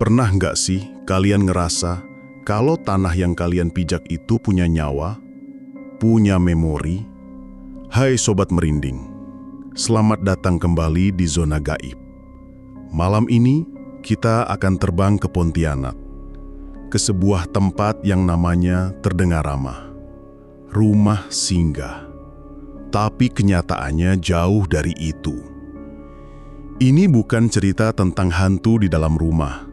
Pernah nggak sih kalian ngerasa kalau tanah yang kalian pijak itu punya nyawa, punya memori? Hai Sobat Merinding, selamat datang kembali di Zona Gaib. Malam ini kita akan terbang ke Pontianak, ke sebuah tempat yang namanya terdengar ramah, rumah singgah. Tapi kenyataannya jauh dari itu. Ini bukan cerita tentang hantu di dalam rumah,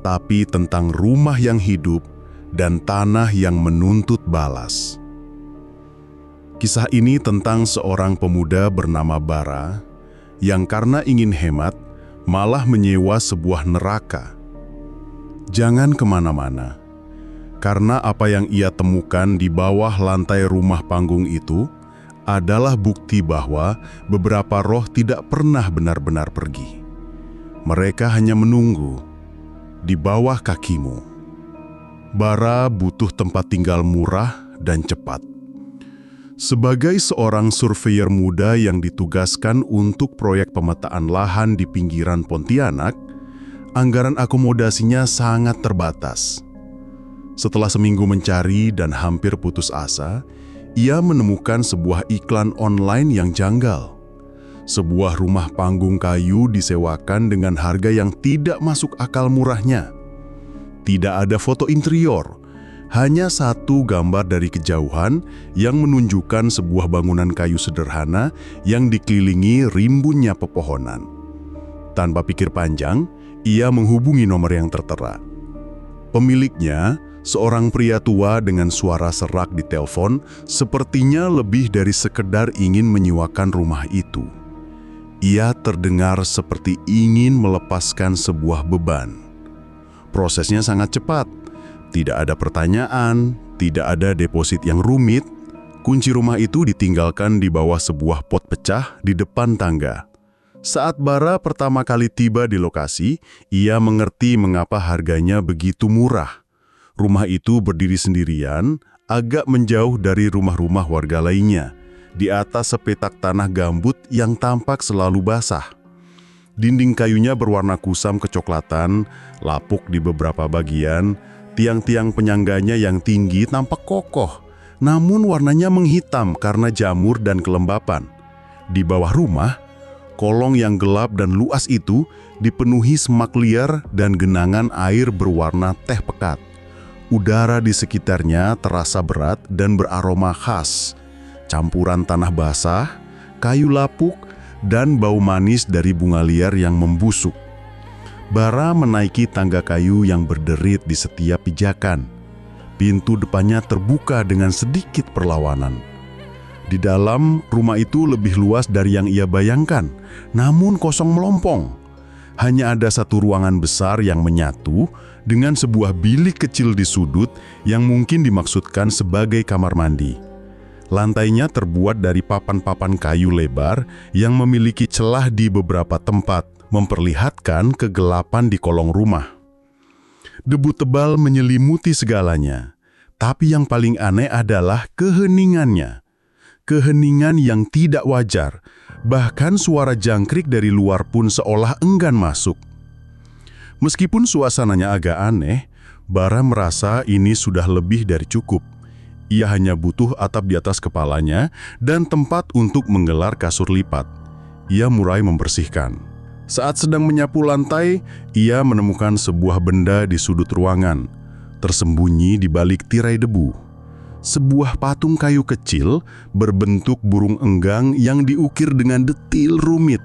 tapi tentang rumah yang hidup dan tanah yang menuntut balas. Kisah ini tentang seorang pemuda bernama Bara yang karena ingin hemat malah menyewa sebuah neraka. Jangan kemana-mana, karena apa yang ia temukan di bawah lantai rumah panggung itu adalah bukti bahwa beberapa roh tidak pernah benar-benar pergi. Mereka hanya menunggu di bawah kakimu. Bara butuh tempat tinggal murah dan cepat. Sebagai seorang surveyor muda yang ditugaskan untuk proyek pemetaan lahan di pinggiran Pontianak, anggaran akomodasinya sangat terbatas. Setelah seminggu mencari dan hampir putus asa, ia menemukan sebuah iklan online yang janggal. Sebuah rumah panggung kayu disewakan dengan harga yang tidak masuk akal murahnya. Tidak ada foto interior, hanya satu gambar dari kejauhan yang menunjukkan sebuah bangunan kayu sederhana yang dikelilingi rimbunnya pepohonan. Tanpa pikir panjang, ia menghubungi nomor yang tertera. Pemiliknya, seorang pria tua dengan suara serak di telepon, sepertinya lebih dari sekedar ingin menyewakan rumah itu. Ia terdengar seperti ingin melepaskan sebuah beban. Prosesnya sangat cepat. Tidak ada pertanyaan, tidak ada deposit yang rumit. Kunci rumah itu ditinggalkan di bawah sebuah pot pecah di depan tangga. Saat Bara pertama kali tiba di lokasi, ia mengerti mengapa harganya begitu murah. Rumah itu berdiri sendirian, agak menjauh dari rumah-rumah warga lainnya, di atas sepetak tanah gambut yang tampak selalu basah. Dinding kayunya berwarna kusam kecoklatan, lapuk di beberapa bagian, tiang-tiang penyangganya yang tinggi tampak kokoh, namun warnanya menghitam karena jamur dan kelembapan. Di bawah rumah, kolong yang gelap dan luas itu dipenuhi semak liar dan genangan air berwarna teh pekat. Udara di sekitarnya terasa berat dan beraroma khas, campuran tanah basah, kayu lapuk, dan bau manis dari bunga liar yang membusuk. Bara menaiki tangga kayu yang berderit di setiap pijakan. Pintu depannya terbuka dengan sedikit perlawanan. Di dalam, rumah itu lebih luas dari yang ia bayangkan, namun kosong melompong. Hanya ada satu ruangan besar yang menyatu dengan sebuah bilik kecil di sudut yang mungkin dimaksudkan sebagai kamar mandi. Lantainya terbuat dari papan-papan kayu lebar yang memiliki celah di beberapa tempat, memperlihatkan kegelapan di kolong rumah. Debu tebal menyelimuti segalanya, tapi yang paling aneh adalah keheningannya. Keheningan yang tidak wajar, bahkan suara jangkrik dari luar pun seolah enggan masuk. Meskipun suasananya agak aneh, Bara merasa ini sudah lebih dari cukup. Ia hanya butuh atap di atas kepalanya dan tempat untuk menggelar kasur lipat. Ia mulai membersihkan. Saat sedang menyapu lantai, ia menemukan sebuah benda di sudut ruangan, tersembunyi di balik tirai debu. Sebuah patung kayu kecil berbentuk burung enggang yang diukir dengan detil rumit.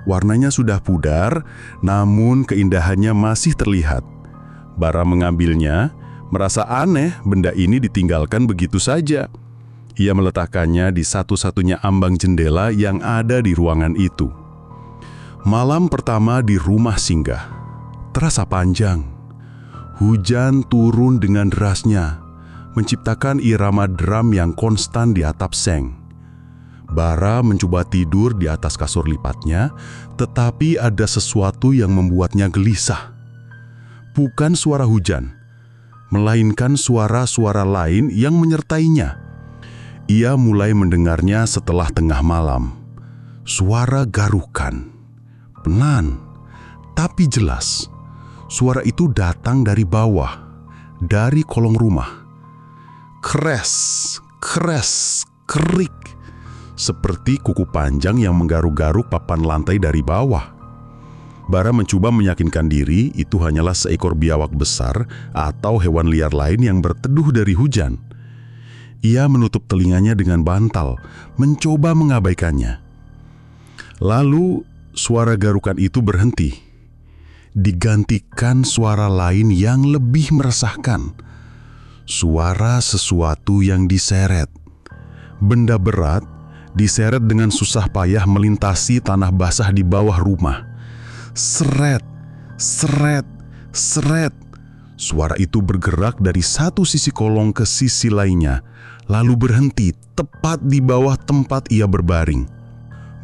Warnanya sudah pudar, namun keindahannya masih terlihat. Bara mengambilnya, merasa aneh benda ini ditinggalkan begitu saja. Ia meletakkannya di satu-satunya ambang jendela yang ada di ruangan itu. Malam pertama di rumah singgah terasa panjang. Hujan turun dengan derasnya, menciptakan irama drum yang konstan di atap seng. Bara mencoba tidur di atas kasur lipatnya, tetapi ada sesuatu yang membuatnya gelisah. Bukan suara hujan, melainkan suara-suara lain yang menyertainya. Ia mulai mendengarnya setelah tengah malam. Suara garukan, pelan, tapi jelas. Suara itu datang dari bawah, dari kolong rumah. Kres, kres, kerik, seperti kuku panjang yang menggaruk-garuk papan lantai dari bawah. Bara mencoba meyakinkan diri itu hanyalah seekor biawak besar atau hewan liar lain yang berteduh dari hujan. Ia menutup telinganya dengan bantal, mencoba mengabaikannya. Lalu suara garukan itu berhenti, digantikan suara lain yang lebih meresahkan. Suara sesuatu yang diseret. Benda berat diseret dengan susah payah melintasi tanah basah di bawah rumah. Seret, seret, seret. Suara itu bergerak dari satu sisi kolong ke sisi lainnya, lalu berhenti tepat di bawah tempat ia berbaring.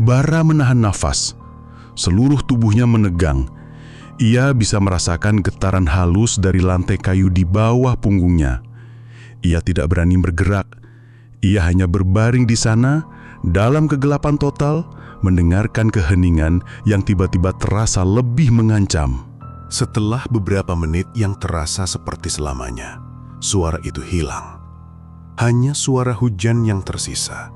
Bara menahan nafas. Seluruh tubuhnya menegang. Ia bisa merasakan getaran halus dari lantai kayu di bawah punggungnya. Ia tidak berani bergerak. Ia hanya berbaring di sana, dalam kegelapan total, mendengarkan keheningan yang tiba-tiba terasa lebih mengancam. Setelah beberapa menit yang terasa seperti selamanya, suara itu hilang. Hanya suara hujan yang tersisa.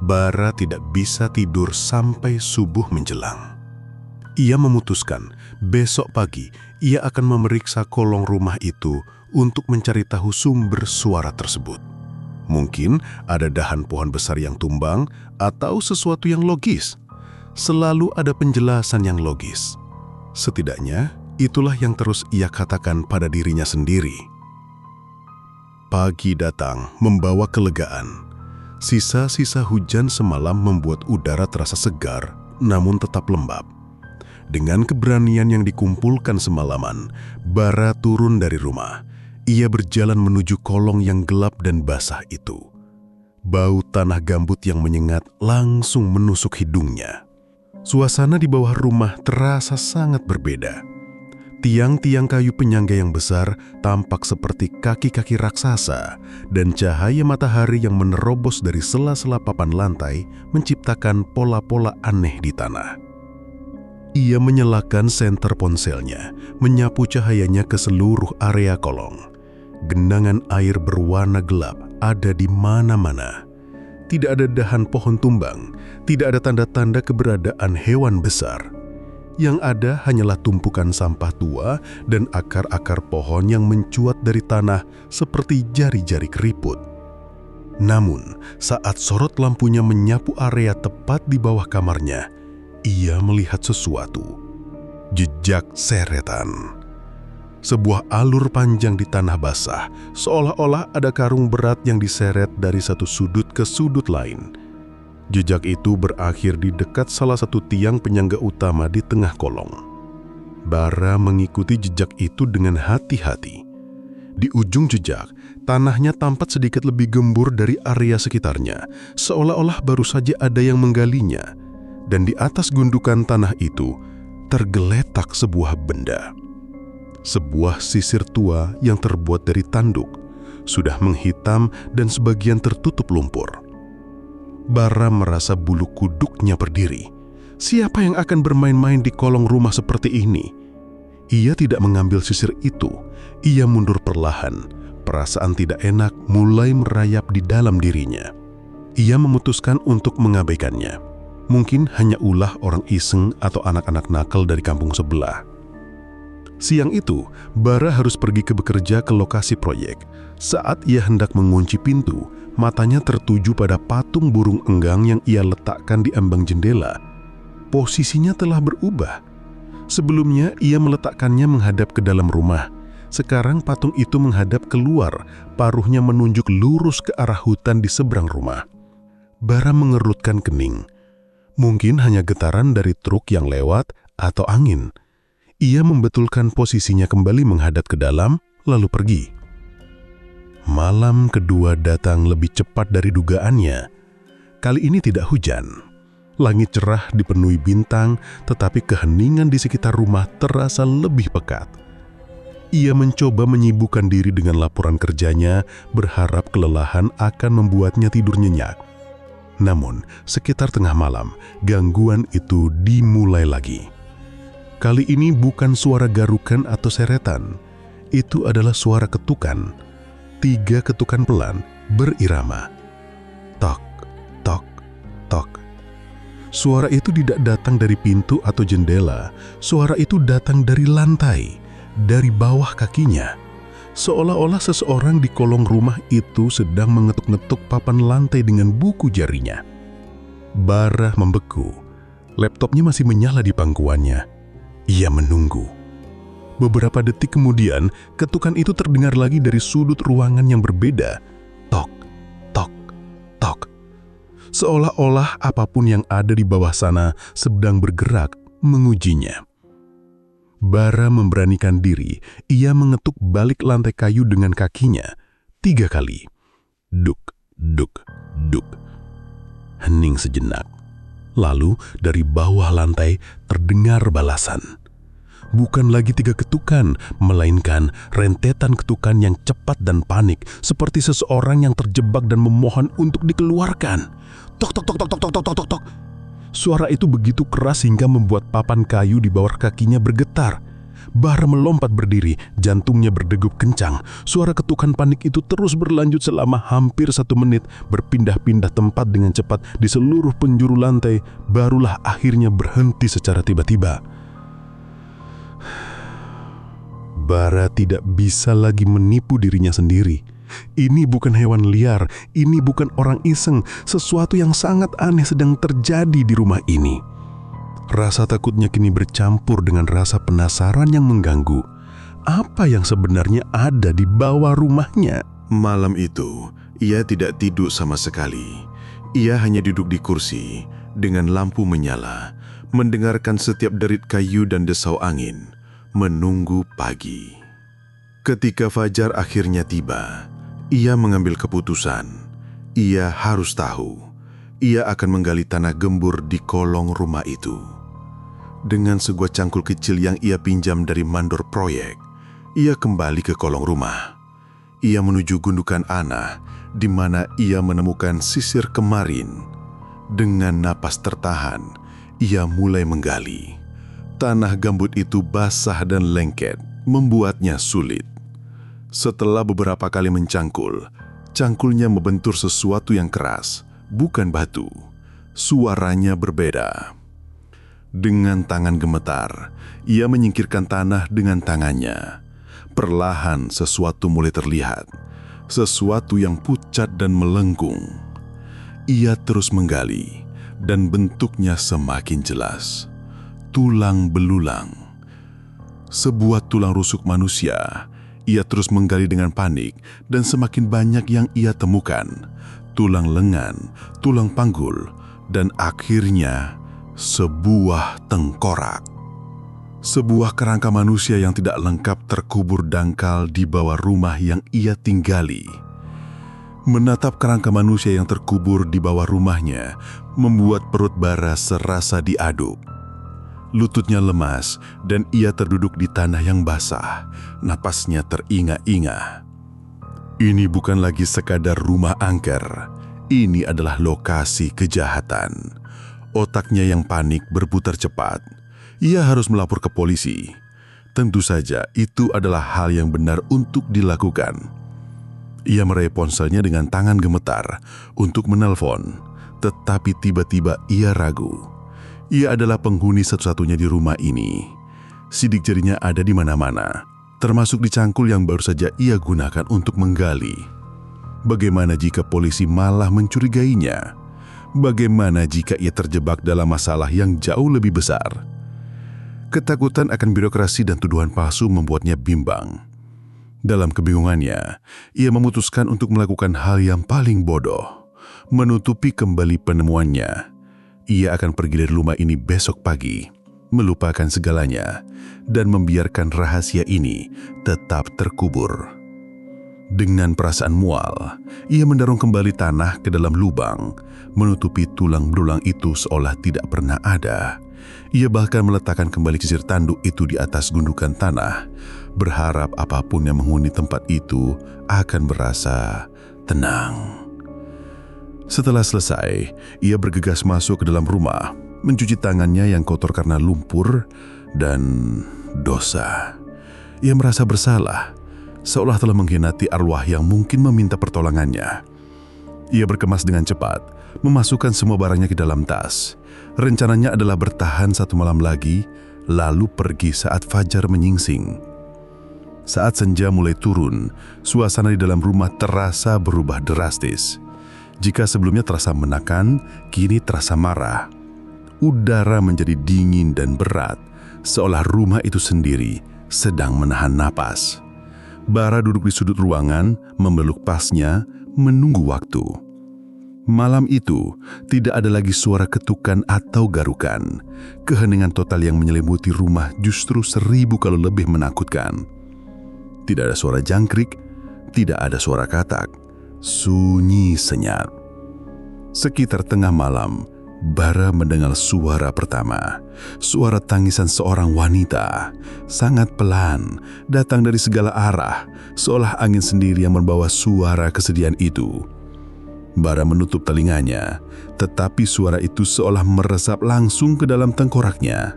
Bara tidak bisa tidur sampai subuh menjelang. Ia memutuskan besok pagi ia akan memeriksa kolong rumah itu untuk mencari tahu sumber suara tersebut. Mungkin ada dahan pohon besar yang tumbang atau sesuatu yang logis. Selalu ada penjelasan yang logis. Setidaknya, itulah yang terus ia katakan pada dirinya sendiri. Pagi datang membawa kelegaan. Sisa-sisa hujan semalam membuat udara terasa segar, namun tetap lembab. Dengan keberanian yang dikumpulkan semalaman, Bara turun dari rumah. Ia berjalan menuju kolong yang gelap dan basah itu. Bau tanah gambut yang menyengat langsung menusuk hidungnya. Suasana di bawah rumah terasa sangat berbeda. Tiang-tiang kayu penyangga yang besar tampak seperti kaki-kaki raksasa, dan cahaya matahari yang menerobos dari sela-sela papan lantai menciptakan pola-pola aneh di tanah. Ia menyalakan senter ponselnya, menyapu cahayanya ke seluruh area kolong. Genangan air berwarna gelap ada di mana-mana. Tidak ada dahan pohon tumbang, tidak ada tanda-tanda keberadaan hewan besar. Yang ada hanyalah tumpukan sampah tua dan akar-akar pohon yang mencuat dari tanah seperti jari-jari keriput. Namun, saat sorot lampunya menyapu area tepat di bawah kamarnya, ia melihat sesuatu. Jejak seretan. Sebuah alur panjang di tanah basah, seolah-olah ada karung berat yang diseret dari satu sudut ke sudut lain. Jejak itu berakhir di dekat salah satu tiang penyangga utama di tengah kolong. Bara mengikuti jejak itu dengan hati-hati. Di ujung jejak, tanahnya tampak sedikit lebih gembur dari area sekitarnya, seolah-olah baru saja ada yang menggalinya. Dan di atas gundukan tanah itu, tergeletak sebuah benda. Sebuah sisir tua yang terbuat dari tanduk, sudah menghitam dan sebagian tertutup lumpur. Bara merasa bulu kuduknya berdiri. Siapa yang akan bermain-main di kolong rumah seperti ini? Ia tidak mengambil sisir itu. Ia mundur perlahan. Perasaan tidak enak mulai merayap di dalam dirinya. Ia memutuskan untuk mengabaikannya. Mungkin hanya ulah orang iseng atau anak-anak nakal dari kampung sebelah. Siang itu, Bara harus pergi bekerja ke lokasi proyek. Saat ia hendak mengunci pintu, matanya tertuju pada patung burung enggang yang ia letakkan di ambang jendela. Posisinya telah berubah. Sebelumnya, ia meletakkannya menghadap ke dalam rumah. Sekarang patung itu menghadap keluar, paruhnya menunjuk lurus ke arah hutan di seberang rumah. Bara mengerutkan kening. Mungkin hanya getaran dari truk yang lewat atau angin. Ia membetulkan posisinya kembali menghadap ke dalam, lalu pergi. Malam kedua datang lebih cepat dari dugaannya. Kali ini tidak hujan. Langit cerah dipenuhi bintang, tetapi keheningan di sekitar rumah terasa lebih pekat. Ia mencoba menyibukkan diri dengan laporan kerjanya, berharap kelelahan akan membuatnya tidur nyenyak. Namun, sekitar tengah malam, gangguan itu dimulai lagi. Kali ini bukan suara garukan atau seretan. Itu adalah suara ketukan. 3 ketukan pelan berirama. Tok, tok, tok. Suara itu tidak datang dari pintu atau jendela. Suara itu datang dari lantai, dari bawah kakinya. Seolah-olah seseorang di kolong rumah itu sedang mengetuk-ngetuk papan lantai dengan buku jarinya. Bara membeku. Laptopnya masih menyala di pangkuannya. Ia menunggu. Beberapa detik kemudian, ketukan itu terdengar lagi dari sudut ruangan yang berbeda. Tok, tok, tok. Seolah-olah apapun yang ada di bawah sana sedang bergerak mengujinya. Bara memberanikan diri. Ia mengetuk balik lantai kayu dengan kakinya 3 kali. Duk, duk, duk. Hening sejenak. Lalu dari bawah lantai terdengar balasan. Bukan lagi 3 ketukan, melainkan rentetan ketukan yang cepat dan panik, seperti seseorang yang terjebak dan memohon untuk dikeluarkan. Tok, tok, tok, tok, tok, tok, tok, tok, tok. Suara itu begitu keras hingga membuat papan kayu di bawah kakinya bergetar. Bara melompat berdiri, jantungnya berdegup kencang. Suara ketukan panik itu terus berlanjut selama hampir 1 menit, berpindah-pindah tempat dengan cepat di seluruh penjuru lantai, barulah akhirnya berhenti secara tiba-tiba. Bara tidak bisa lagi menipu dirinya sendiri. Ini bukan hewan liar, ini bukan orang iseng, sesuatu yang sangat aneh sedang terjadi di rumah ini. Rasa takutnya kini bercampur dengan rasa penasaran yang mengganggu. Apa yang sebenarnya ada di bawah rumahnya? Malam itu, ia tidak tidur sama sekali. Ia hanya duduk di kursi, dengan lampu menyala, mendengarkan setiap derit kayu dan desau angin, menunggu pagi. Ketika fajar akhirnya tiba, ia mengambil keputusan. Ia harus tahu, ia akan menggali tanah gembur di kolong rumah itu. Dengan sebuah cangkul kecil yang ia pinjam dari mandor proyek, ia kembali ke kolong rumah. Ia menuju gundukan Ana, di mana ia menemukan sisir kemarin. Dengan napas tertahan, ia mulai menggali. Tanah gambut itu basah dan lengket, membuatnya sulit. Setelah beberapa kali mencangkul, cangkulnya membentur sesuatu yang keras, bukan batu. Suaranya berbeda. Dengan tangan gemetar, ia menyingkirkan tanah dengan tangannya. Perlahan sesuatu mulai terlihat, sesuatu yang pucat dan melengkung. Ia terus menggali, dan bentuknya semakin jelas. Tulang belulang. Sebuah tulang rusuk manusia. Ia terus menggali dengan panik, dan semakin banyak yang ia temukan. Tulang lengan, tulang panggul, dan akhirnya sebuah tengkorak. Sebuah kerangka manusia yang tidak lengkap terkubur dangkal di bawah rumah yang ia tinggali. Menatap kerangka manusia yang terkubur di bawah rumahnya membuat perut Bara serasa diaduk. Lututnya lemas dan ia terduduk di tanah yang basah. Napasnya teringa-inga. Ini bukan lagi sekadar rumah angker. Ini adalah lokasi kejahatan. Otaknya yang panik berputar cepat. Ia harus melapor ke polisi. Tentu saja itu adalah hal yang benar untuk dilakukan. Ia meraih ponselnya dengan tangan gemetar untuk menelpon. Tetapi tiba-tiba ia ragu. Ia adalah penghuni satu-satunya di rumah ini. Sidik jarinya ada di mana-mana, termasuk di cangkul yang baru saja ia gunakan untuk menggali. Bagaimana jika polisi malah mencurigainya? Bagaimana jika ia terjebak dalam masalah yang jauh lebih besar? Ketakutan akan birokrasi dan tuduhan palsu membuatnya bimbang. Dalam kebingungannya, ia memutuskan untuk melakukan hal yang paling bodoh, menutupi kembali penemuannya. Ia akan pergi dari rumah ini besok pagi, melupakan segalanya, dan membiarkan rahasia ini tetap terkubur. Dengan perasaan mual, ia mendorong kembali tanah ke dalam lubang, menutupi tulang belulang itu seolah tidak pernah ada. Ia bahkan meletakkan kembali sisir tanduk itu di atas gundukan tanah, berharap apapun yang menghuni tempat itu akan berasa tenang. Setelah selesai, ia bergegas masuk ke dalam rumah, mencuci tangannya yang kotor karena lumpur, dan dosa. Ia merasa bersalah, seolah telah mengkhianati arwah yang mungkin meminta pertolongannya. Ia berkemas dengan cepat, memasukkan semua barangnya ke dalam tas. Rencananya adalah bertahan 1 malam lagi, lalu pergi saat fajar menyingsing. Saat senja mulai turun, suasana di dalam rumah terasa berubah drastis. Jika sebelumnya terasa menekan, kini terasa marah. Udara menjadi dingin dan berat, seolah rumah itu sendiri sedang menahan napas. Bara duduk di sudut ruangan, membeluk pasnya, menunggu waktu. Malam itu, tidak ada lagi suara ketukan atau garukan. Keheningan total yang menyelimuti rumah justru 1000 kali lebih menakutkan. Tidak ada suara jangkrik, tidak ada suara katak. Sunyi senyap. Sekitar tengah malam, Bara mendengar suara pertama. Suara tangisan seorang wanita, sangat pelan, datang dari segala arah, seolah angin sendiri yang membawa suara kesedihan itu. Bara menutup telinganya, tetapi suara itu seolah meresap langsung ke dalam tengkoraknya.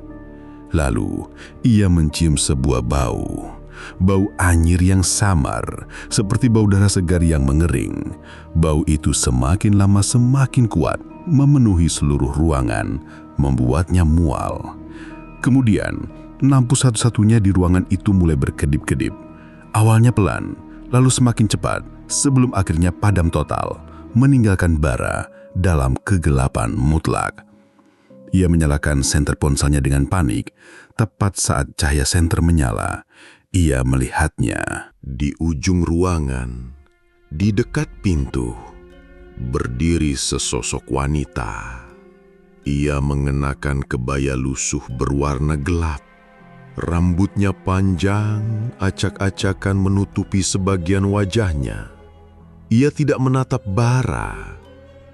Lalu, ia mencium sebuah bau. Bau anyir yang samar, seperti bau darah segar yang mengering. Bau itu semakin lama semakin kuat, memenuhi seluruh ruangan, membuatnya mual. Kemudian, lampu satu-satunya di ruangan itu mulai berkedip-kedip. Awalnya pelan, lalu semakin cepat, sebelum akhirnya padam total, meninggalkan Bara dalam kegelapan mutlak. Ia menyalakan senter ponselnya dengan panik. Tepat saat cahaya senter menyala, ia melihatnya. Di ujung ruangan, di dekat pintu, berdiri sesosok wanita. Ia mengenakan kebaya lusuh berwarna gelap. Rambutnya panjang, acak-acakan menutupi sebagian wajahnya. Ia tidak menatap Bara,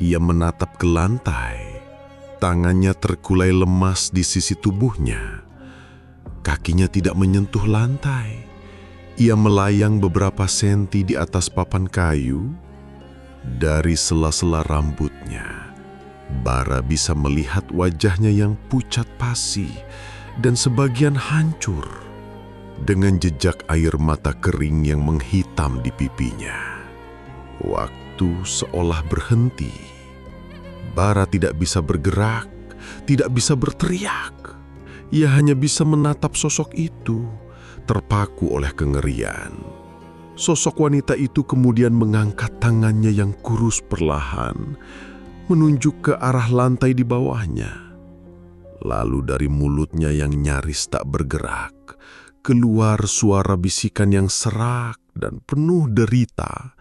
ia menatap ke lantai. Tangannya terkulai lemas di sisi tubuhnya. Kakinya tidak menyentuh lantai. Ia melayang beberapa senti di atas papan kayu. Dari sela-sela rambutnya, Bara bisa melihat wajahnya yang pucat pasi dan sebagian hancur, dengan jejak air mata kering yang menghitam di pipinya. Waktu seolah berhenti. Bara tidak bisa bergerak, tidak bisa berteriak. Ia hanya bisa menatap sosok itu, terpaku oleh kengerian. Sosok wanita itu kemudian mengangkat tangannya yang kurus perlahan, menunjuk ke arah lantai di bawahnya. Lalu dari mulutnya yang nyaris tak bergerak, keluar suara bisikan yang serak dan penuh derita,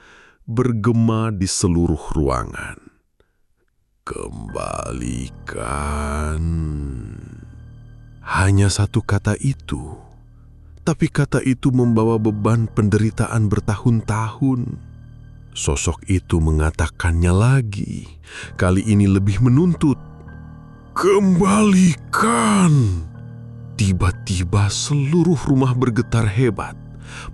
bergema di seluruh ruangan. Kembalikan. Hanya satu kata itu, tapi kata itu membawa beban penderitaan bertahun-tahun. Sosok itu mengatakannya lagi, kali ini lebih menuntut. Kembalikan! Tiba-tiba seluruh rumah bergetar hebat.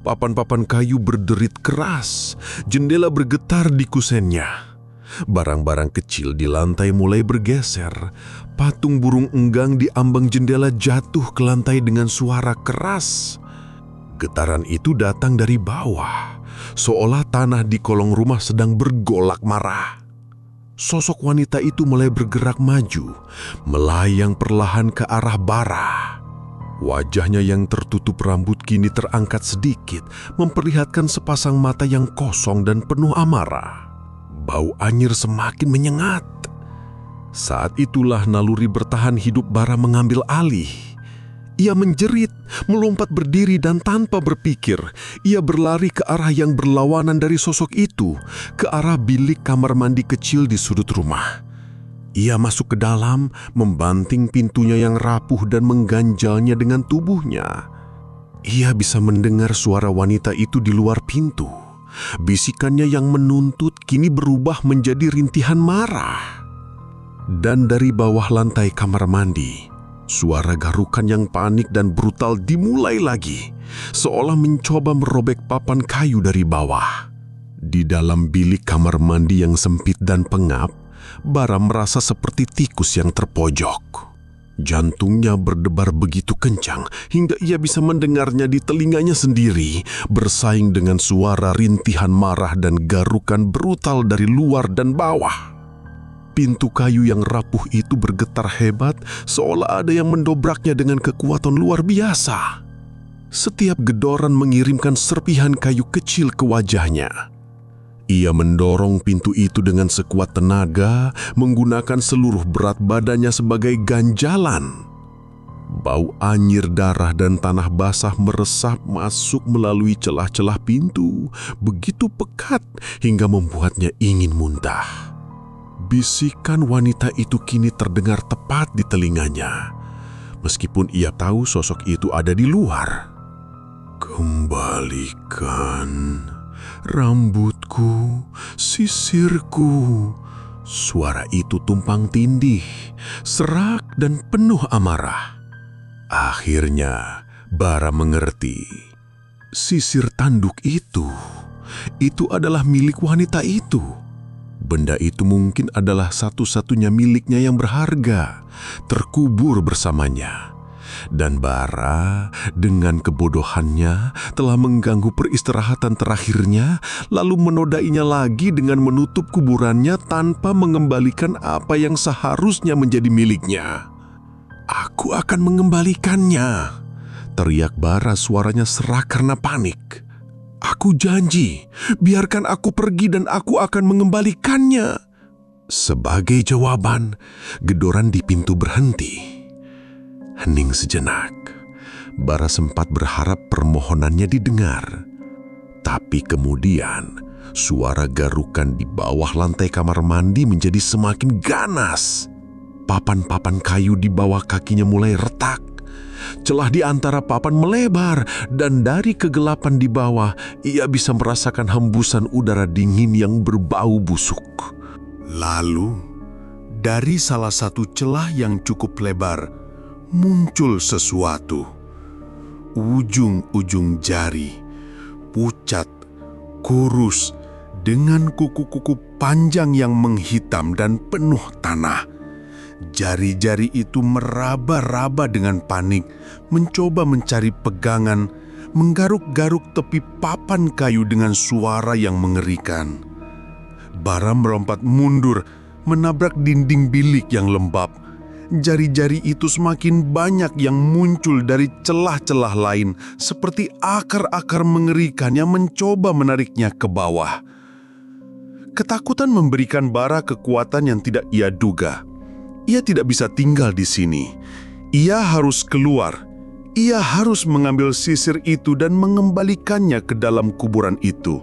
Papan-papan kayu berderit keras, jendela bergetar di kusennya. Barang-barang kecil di lantai mulai bergeser. Patung burung enggang di ambang jendela jatuh ke lantai dengan suara keras. Getaran itu datang dari bawah, seolah tanah di kolong rumah sedang bergolak marah. Sosok wanita itu mulai bergerak maju, melayang perlahan ke arah Bara. Wajahnya yang tertutup rambut kini terangkat sedikit, memperlihatkan sepasang mata yang kosong dan penuh amarah. Bau anyir semakin menyengat. Saat itulah naluri bertahan hidup Bara mengambil alih. Ia menjerit, melompat berdiri dan tanpa berpikir, ia berlari ke arah yang berlawanan dari sosok itu, ke arah bilik kamar mandi kecil di sudut rumah. Ia masuk ke dalam, membanting pintunya yang rapuh dan mengganjalnya dengan tubuhnya. Ia bisa mendengar suara wanita itu di luar pintu. Bisikannya yang menuntut kini berubah menjadi rintihan marah. Dan dari bawah lantai kamar mandi, suara garukan yang panik dan brutal dimulai lagi, seolah mencoba merobek papan kayu dari bawah. Di dalam bilik kamar mandi yang sempit dan pengap, Bara merasa seperti tikus yang terpojok. Jantungnya berdebar begitu kencang hingga ia bisa mendengarnya di telinganya sendiri, bersaing dengan suara rintihan marah dan garukan brutal dari luar dan bawah. Pintu kayu yang rapuh itu bergetar hebat, seolah ada yang mendobraknya dengan kekuatan luar biasa. Setiap gedoran mengirimkan serpihan kayu kecil ke wajahnya. Ia mendorong pintu itu dengan sekuat tenaga, menggunakan seluruh berat badannya sebagai ganjalan. Bau anyir darah dan tanah basah meresap masuk melalui celah-celah pintu, begitu pekat hingga membuatnya ingin muntah. Bisikan wanita itu kini terdengar tepat di telinganya, meskipun ia tahu sosok itu ada di luar. "Kembalikan rambutku, sisirku." Suara itu tumpang tindih, serak dan penuh amarah. Akhirnya Bara mengerti. Sisir tanduk itu adalah milik wanita itu. Benda itu mungkin adalah satu-satunya miliknya yang berharga, terkubur bersamanya. Dan Bara dengan kebodohannya telah mengganggu peristirahatan terakhirnya, lalu menodainya lagi dengan menutup kuburannya tanpa mengembalikan apa yang seharusnya menjadi miliknya. "Aku akan mengembalikannya," teriak Bara, suaranya serak karena panik. "Aku janji, biarkan aku pergi dan aku akan mengembalikannya." Sebagai jawaban, gedoran di pintu berhenti. Hening sejenak. Bara sempat berharap permohonannya didengar. Tapi kemudian, suara garukan di bawah lantai kamar mandi menjadi semakin ganas. Papan-papan kayu di bawah kakinya mulai retak. Celah di antara papan melebar, dan dari kegelapan di bawah, ia bisa merasakan hembusan udara dingin yang berbau busuk. Lalu, dari salah satu celah yang cukup lebar, muncul sesuatu. Ujung-ujung jari, pucat, kurus, dengan kuku-kuku panjang yang menghitam dan penuh tanah. Jari-jari itu meraba-raba dengan panik, mencoba mencari pegangan, menggaruk-garuk tepi papan kayu dengan suara yang mengerikan. Bara melompat mundur, menabrak dinding bilik yang lembab. Jari-jari itu semakin banyak yang muncul dari celah-celah lain, seperti akar-akar mengerikan yang mencoba menariknya ke bawah. Ketakutan memberikan Bara kekuatan yang tidak ia duga. Ia tidak bisa tinggal di sini. Ia harus keluar. Ia harus mengambil sisir itu dan mengembalikannya ke dalam kuburan itu.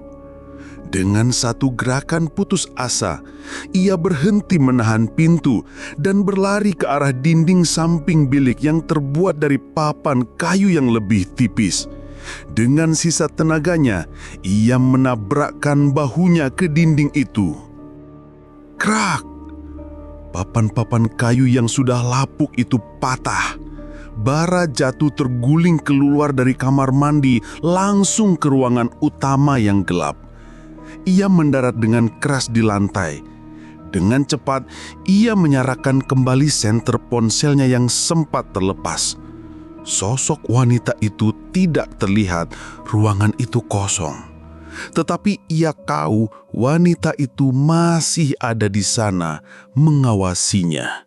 Dengan satu gerakan putus asa, ia berhenti menahan pintu dan berlari ke arah dinding samping bilik yang terbuat dari papan kayu yang lebih tipis. Dengan sisa tenaganya, ia menabrakkan bahunya ke dinding itu. Krak! Papan-papan kayu yang sudah lapuk itu patah. Bara jatuh terguling keluar dari kamar mandi langsung ke ruangan utama yang gelap. Ia mendarat dengan keras di lantai. Dengan cepat, ia menyalakan kembali senter ponselnya yang sempat terlepas. Sosok wanita itu tidak terlihat, ruangan itu kosong. Tetapi ia tahu wanita itu masih ada di sana, mengawasinya.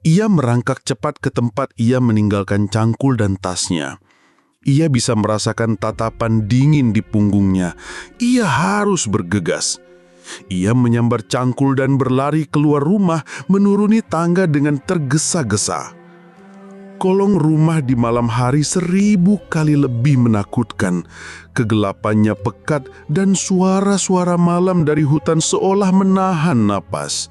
Ia merangkak cepat ke tempat ia meninggalkan cangkul dan tasnya. Ia bisa merasakan tatapan dingin di punggungnya. Ia harus bergegas. Ia menyambar cangkul dan berlari keluar rumah, menuruni tangga dengan tergesa-gesa. Kolong rumah di malam hari 1000 kali lebih menakutkan. Kegelapannya pekat dan suara-suara malam dari hutan seolah menahan napas.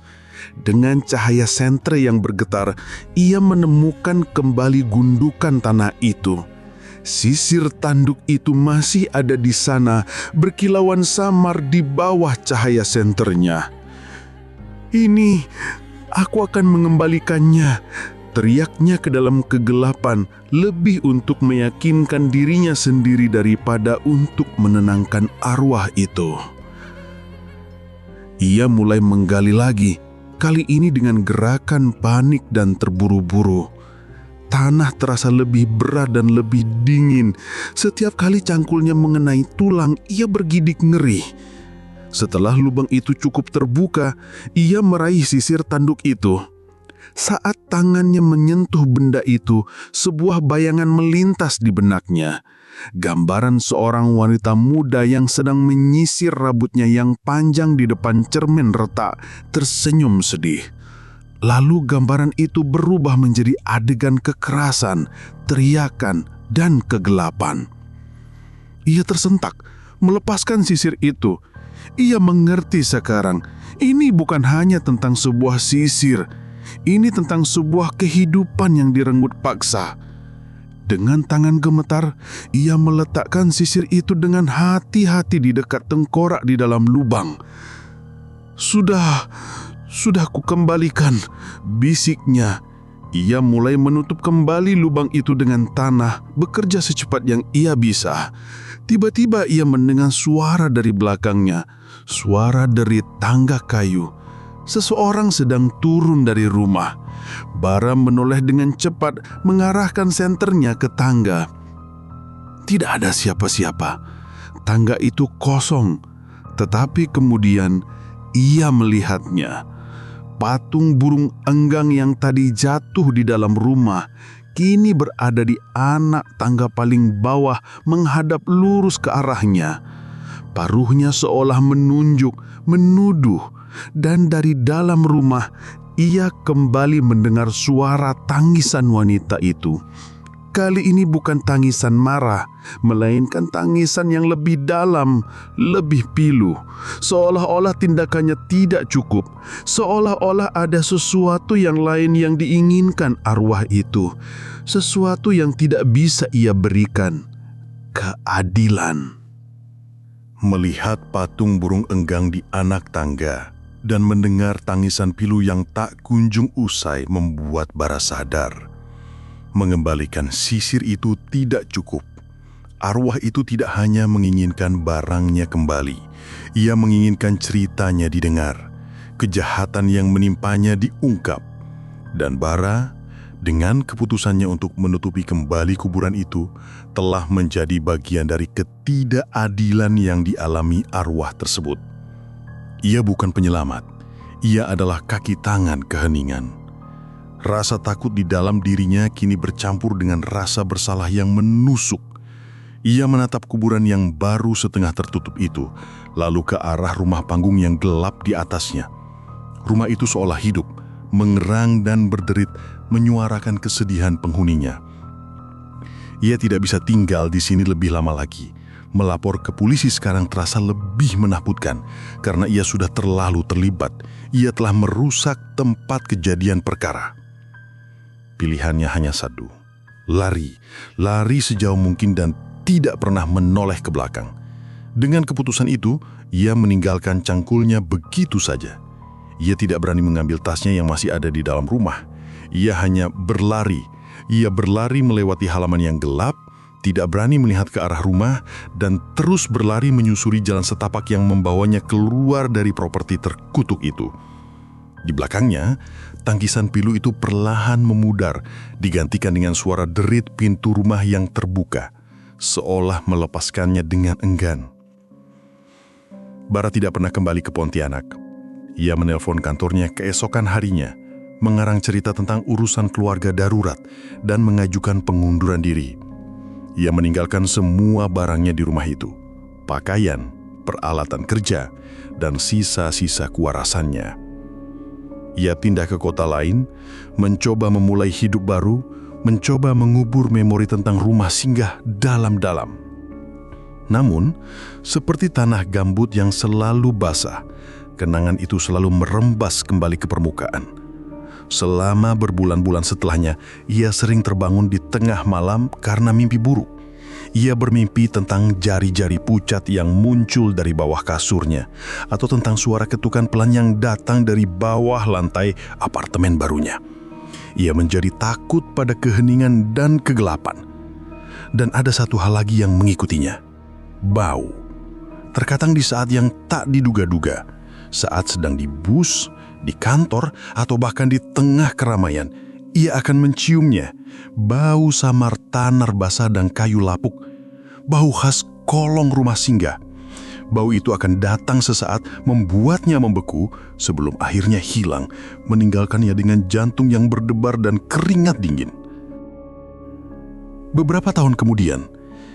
Dengan cahaya sentre yang bergetar, ia menemukan kembali gundukan tanah itu. Sisir tanduk itu masih ada di sana, berkilauan samar di bawah cahaya senternya. "Ini, aku akan mengembalikannya," teriaknya ke dalam kegelapan, lebih untuk meyakinkan dirinya sendiri daripada untuk menenangkan arwah itu. Ia mulai menggali lagi, Kali ini dengan gerakan panik dan terburu-buru. Tanah terasa lebih berat dan lebih dingin. Setiap kali cangkulnya mengenai tulang, ia bergidik ngeri. Setelah lubang itu cukup terbuka, ia meraih sisir tanduk itu. Saat tangannya menyentuh benda itu, sebuah bayangan melintas di benaknya. Gambaran seorang wanita muda yang sedang menyisir rambutnya yang panjang di depan cermin retak, tersenyum sedih. Lalu gambaran itu berubah menjadi adegan kekerasan, teriakan, dan kegelapan. Ia tersentak, melepaskan sisir itu. Ia mengerti sekarang, ini bukan hanya tentang sebuah sisir. Ini tentang sebuah kehidupan yang direnggut paksa. Dengan tangan gemetar, ia meletakkan sisir itu dengan hati-hati di dekat tengkorak di dalam lubang. Sudah kukembalikan, bisiknya. Ia mulai menutup kembali lubang itu dengan tanah, bekerja secepat yang ia bisa. Tiba-tiba ia mendengar suara dari belakangnya, suara dari tangga kayu. Seseorang sedang turun dari rumah. Bara menoleh dengan cepat mengarahkan senternya ke tangga. Tidak ada siapa-siapa. Tangga itu kosong. Tetapi kemudian ia melihatnya. Patung burung enggang yang tadi jatuh di dalam rumah kini berada di anak tangga paling bawah menghadap lurus ke arahnya. Paruhnya seolah menunjuk, menuduh. Dan dari dalam rumah, ia kembali mendengar suara tangisan wanita itu. Kali ini bukan tangisan marah, melainkan tangisan yang lebih dalam, lebih pilu. Seolah-olah tindakannya tidak cukup, seolah-olah ada sesuatu yang lain yang diinginkan arwah itu. Sesuatu yang tidak bisa ia berikan, keadilan. Melihat patung burung enggang di anak tangga dan mendengar tangisan pilu yang tak kunjung usai membuat Bara sadar. Mengembalikan sisir itu tidak cukup. Arwah itu tidak hanya menginginkan barangnya kembali. Ia menginginkan ceritanya didengar. Kejahatan yang menimpanya diungkap. Dan Bara, dengan keputusannya untuk menutupi kembali kuburan itu, telah menjadi bagian dari ketidakadilan yang dialami arwah tersebut. Ia bukan penyelamat, ia adalah kaki tangan keheningan. Rasa takut di dalam dirinya kini bercampur dengan rasa bersalah yang menusuk. Ia menatap kuburan yang baru setengah tertutup itu, lalu ke arah rumah panggung yang gelap di atasnya. Rumah itu seolah hidup, mengerang dan berderit, menyuarakan kesedihan penghuninya. Ia tidak bisa tinggal di sini lebih lama lagi. Melapor ke polisi sekarang terasa lebih menakutkan karena ia sudah terlalu terlibat. Ia telah merusak tempat kejadian perkara. Pilihannya hanya satu, lari sejauh mungkin dan tidak pernah menoleh ke belakang. Dengan keputusan itu, ia meninggalkan cangkulnya begitu saja. Ia tidak berani mengambil tasnya yang masih ada di dalam rumah. Ia hanya berlari. Ia berlari melewati halaman yang gelap, tidak berani melihat ke arah rumah, dan terus berlari menyusuri jalan setapak yang membawanya keluar dari properti terkutuk itu. Di belakangnya, tangkisan pilu itu perlahan memudar, digantikan dengan suara derit pintu rumah yang terbuka, seolah melepaskannya dengan enggan. Bara tidak pernah kembali ke Pontianak. Ia menelpon kantornya keesokan harinya, mengarang cerita tentang urusan keluarga darurat, dan mengajukan pengunduran diri. Ia meninggalkan semua barangnya di rumah itu, pakaian, peralatan kerja, dan sisa-sisa kewarasannya. Ia pindah ke kota lain, mencoba memulai hidup baru, mencoba mengubur memori tentang rumah singgah dalam-dalam. Namun, seperti tanah gambut yang selalu basah, kenangan itu selalu merembas kembali ke permukaan. Selama berbulan-bulan setelahnya, ia sering terbangun di tengah malam karena mimpi buruk. Ia bermimpi tentang jari-jari pucat yang muncul dari bawah kasurnya, atau tentang suara ketukan pelan yang datang dari bawah lantai apartemen barunya. Ia menjadi takut pada keheningan dan kegelapan. Dan ada satu hal lagi yang mengikutinya, bau. Terkadang di saat yang tak diduga-duga, saat sedang di bus, di kantor, atau bahkan di tengah keramaian. Ia akan menciumnya, bau samar tanah basah dan kayu lapuk, bau khas kolong rumah singgah. Bau itu akan datang sesaat, membuatnya membeku sebelum akhirnya hilang, meninggalkannya dengan jantung yang berdebar dan keringat dingin. Beberapa tahun kemudian,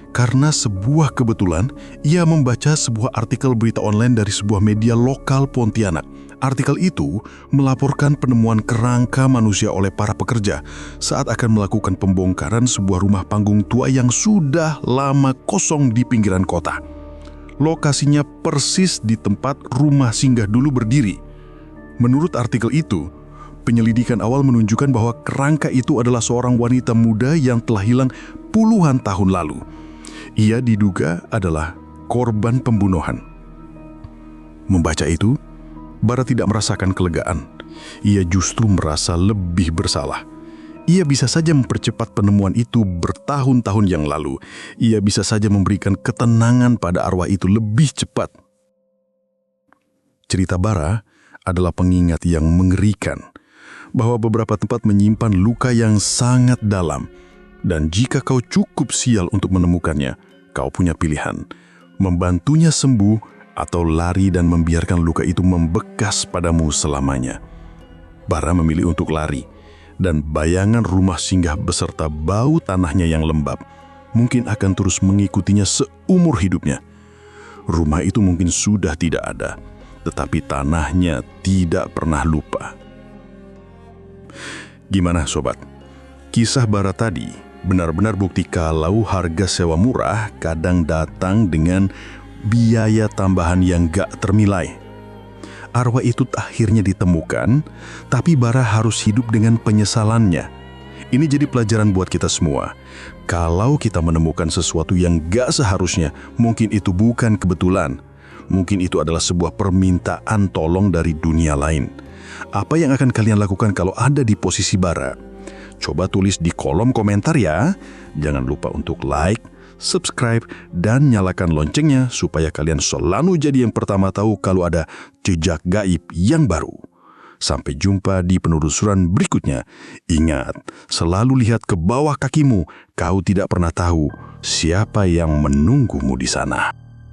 karena sebuah kebetulan, ia membaca sebuah artikel berita online dari sebuah media lokal Pontianak. Artikel itu melaporkan penemuan kerangka manusia oleh para pekerja saat akan melakukan pembongkaran sebuah rumah panggung tua yang sudah lama kosong di pinggiran kota. Lokasinya persis di tempat rumah singgah dulu berdiri. Menurut artikel itu, penyelidikan awal menunjukkan bahwa kerangka itu adalah seorang wanita muda yang telah hilang puluhan tahun lalu. Ia diduga adalah korban pembunuhan. Membaca itu, Bara tidak merasakan kelegaan. Ia justru merasa lebih bersalah. Ia bisa saja mempercepat penemuan itu bertahun-tahun yang lalu. Ia bisa saja memberikan ketenangan pada arwah itu lebih cepat. Cerita Bara adalah pengingat yang mengerikan bahwa beberapa tempat menyimpan luka yang sangat dalam. Dan jika kau cukup sial untuk menemukannya, kau punya pilihan, membantunya sembuh atau lari dan membiarkan luka itu membekas padamu selamanya. Bara memilih untuk lari, dan bayangan rumah singgah beserta bau tanahnya yang lembab mungkin akan terus mengikutinya seumur hidupnya. Rumah itu mungkin sudah tidak ada, tetapi tanahnya tidak pernah lupa. Gimana sobat? Kisah Bara tadi benar-benar bukti kalau harga sewa murah kadang datang dengan biaya tambahan yang gak ternilai. Arwah itu akhirnya ditemukan, tapi Bara harus hidup dengan penyesalannya. Ini jadi pelajaran buat kita semua. Kalau kita menemukan sesuatu yang gak seharusnya, mungkin itu bukan kebetulan. Mungkin itu adalah sebuah permintaan tolong dari dunia lain. Apa yang akan kalian lakukan kalau ada di posisi Bara? Coba tulis di kolom komentar ya. Jangan lupa untuk like, subscribe, dan nyalakan loncengnya supaya kalian selalu jadi yang pertama tahu kalau ada jejak gaib yang baru. Sampai jumpa di penelusuran berikutnya. Ingat, selalu lihat ke bawah kakimu. Kau tidak pernah tahu siapa yang menunggumu di sana.